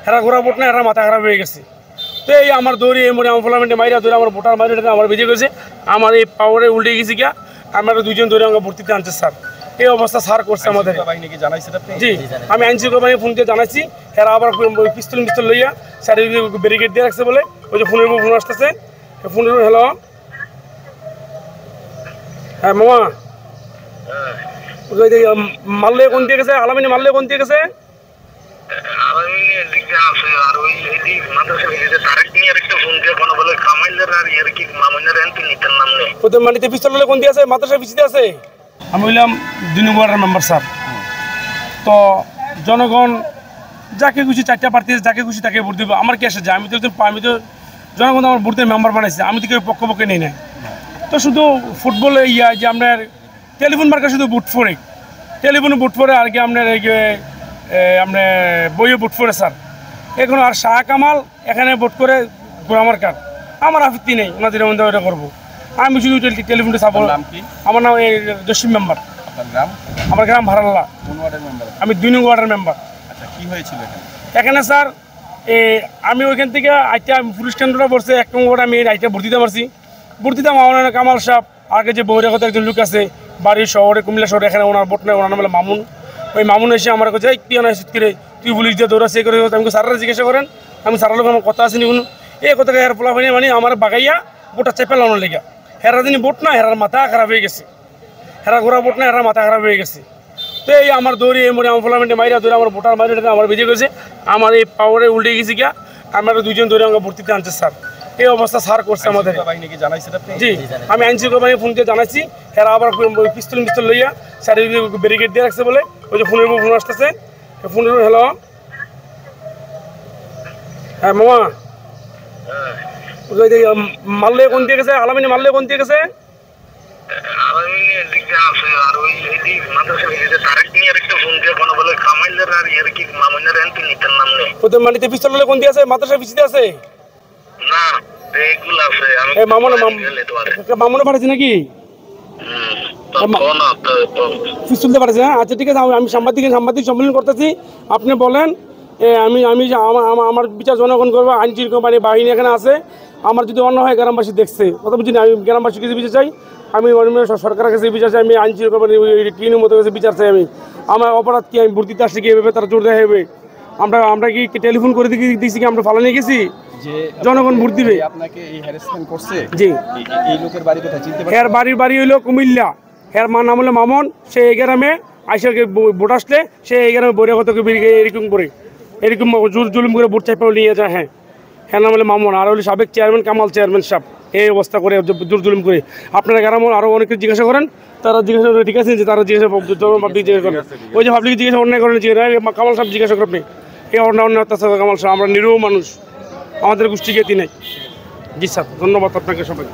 হেরা ঘোরা ভোট না, হেরা মাথা খারাপ হয়ে গেছে। তো এই আমার দৌড়ি এই মনে এমপ্লয়মেন্টে মাইরা ধরে আমার ভোটার মাইরা আমার বেজে গেছে, আমার এই পাওয়ারে উল্টে গেছি গিয়া। আমরা 2 জন ধরে আমাকে ভর্তিতে আনছে স্যার। এই অবস্থা স্যার করছে আমাদের। জি, আমি আইনশৃঙ্খলা বাহিনী ফোন দিয়ে জানাচ্ছি। এরা আবার পিস্তল লইয়া স্যার ব্যারিকেড দিয়ে রাখছে বলে। ওই যে ফোনের ফোন আসতেছে, ফোনের হ্যালো, হ্যাঁ মামা, মারলে কোন দিয়ে গেছে? আলামিনী মারলে কোন দিয়ে গেছে? মাটিতে পিস্তল কোন দিয়ে আছে? মাদ্রাসা পিছিয়ে আছে। আমি বললাম 2 নম্বরের মেম্বার স্যার। তো জনগণ যাকে খুশি 4টা প্রার্থী যাকে খুশি তাকে ভোট দিব, আমার কি আসে যায়? আমি তো জনগণ আমার ভোট দিয়ে মেম্বার বানাইছে, আমি তো কেউ পক্ষে নেই না। তো শুধু ফুটবলে যে আপনার টেলিফোন মার্কা শুধু বুট ফোরে, টেলিফোনে বুট ফোরে, আর কি আপনার আপনার বইয়ে বুট ফোরে স্যার। এখন আর শাহ কামাল এখানে ভোট করে গোড়া মার্কার, আমার আপত্তি নেই, ওনাদের মধ্যে ওটা করবো। আমি শুধু টেলিফোনটা চাবো। আমার নাম জসিম মেম্বার। আমার গ্রাম ভাড়াল্লা। আমি 2 নং ওয়ার্ডের মেম্বার। কি হয়েছিল এখানে স্যার? আমি ওইখান থেকে আইটা পুলিশ কেন্দ্রটা পড়ছে 1 নং ওয়ার্ড, আমি আইটা ভোট দিতে পারছি। ভোট দিতাম আমার কামাল সাহেব, আগে যে বহিরাগত একজন লোক আছে বাড়ির শহরে, কুমিল্লা শহরে, এখানে ওনার ভোট নেই, ওনার নাম হলো মামুন। ওই মামুন এসে আমার কাছে কি করে তুই পুলিশ দিয়ে দৌড়াচ্ছে করে, আমাকে স্যাররা জিজ্ঞাসা করেন। আমি স্যারের লোক আমার কথা আসেনি কোনো, এই কথাকে হের পোলা হয়নি, মানে আমার বাগাইয়া ভোটটা চেপে লানোর লেগে। হেরা যিনি ভোট না, হেরার মাথা খারাপ হয়ে গেছে। হেরা ঘোরা ভোট না, হেরার মাথা খারাপ হয়ে গেছে। তো এই আমার দৌড়ি এই মনে এমপ্লয়মেন্টে মাইরা ধরে আমার ভোটার মাইরা আমার বেজে গেছে, আমার এই পাওয়ারে উল্টে গেছি গিয়া। আমরা 2 জন ধরে আমাকে ভর্তিতে আনছে স্যার। এই অবস্থা স্যার করছে আমাদের। জি, আমি আইনশৃঙ্খলা বাহিনী ফোন দিয়ে জানাচ্ছি। এরা আবার পিস্তল লইয়া স্যার ব্যারিকেড দিয়ে রাখছে বলে। ওই যে ফোনের ফোন আসতেছে, ফোনের হ্যালো, হ্যাঁ মামা, মারলে কোন দিয়ে গেছে? আলামিনী মারলে কোন দিয়ে গেছে? মাটিতে পিস্তল কোন দিয়ে আছে? মাদ্রাসা পিছিয়ে আছে। মামুনে পাঠাচ্ছে নাকি? পিস্তল দিয়ে পাঠাচ্ছে। হ্যাঁ, আচ্ছা ঠিক আছে, আমি সাংবাদিক সম্মেলন করতেছি। আপনি বলেন, আমি আমার বিচার জনগণ করবো। আইন শৃঙ্খলা বাহিনী এখানে আছে। আমার যদি অন্য হয় গ্রামবাসী দেখছে, কথা বুঝি না। আমি গ্রামবাসীর কাছে বিচার চাই, আমি সরকারের কাছে বিচার চাই, আমি আইন শৃঙ্খলা টিনের মতো কাছে বিচার চাই। আমি আমার অপরাধ কি? আমি ভোট দিতে আসছি কি এভাবে তারা জোর দেওয়া হবে? আমরা কি টেলিফোন করে দিচ্ছি কি? আমরা ফালানি গেছি, জনগণ ভোট দিবে। জি, এর বাড়ি হইলো কুমিল্লা। এর মার নাম হলো মামুন। সে এই গ্রামে আইসা ভোট আসলে সে এই গ্রামে বহিরাগত এরকম করে এরকম জুলুম করে ভোট চাইপা নিয়ে যায়। হ্যাঁ, হ্যাঁ, নাম হলো মামুন। আর হলো সাবেক চেয়ারম্যান কামাল চেয়ারম্যান সাহেব। এই অবস্থা করে জুলুম করে। আপনারা গ্রামে আরও অনেকে জিজ্ঞাসা করেন, তারা জিজ্ঞাসা করে ঠিক আছে যে তারা জিজ্ঞাসা করেন। ওই যে পাবলিক জিজ্ঞাসা অন্যায় করেন, কামাল সাহেব জিজ্ঞাসা করবেন এই অন্য অত্যাচার কামাল সাহেব। আমরা নিরীহ মানুষ, আমাদের গোষ্ঠী জ্ঞাতি নেই। জি স্যার, ধন্যবাদ আপনাকে সবাই।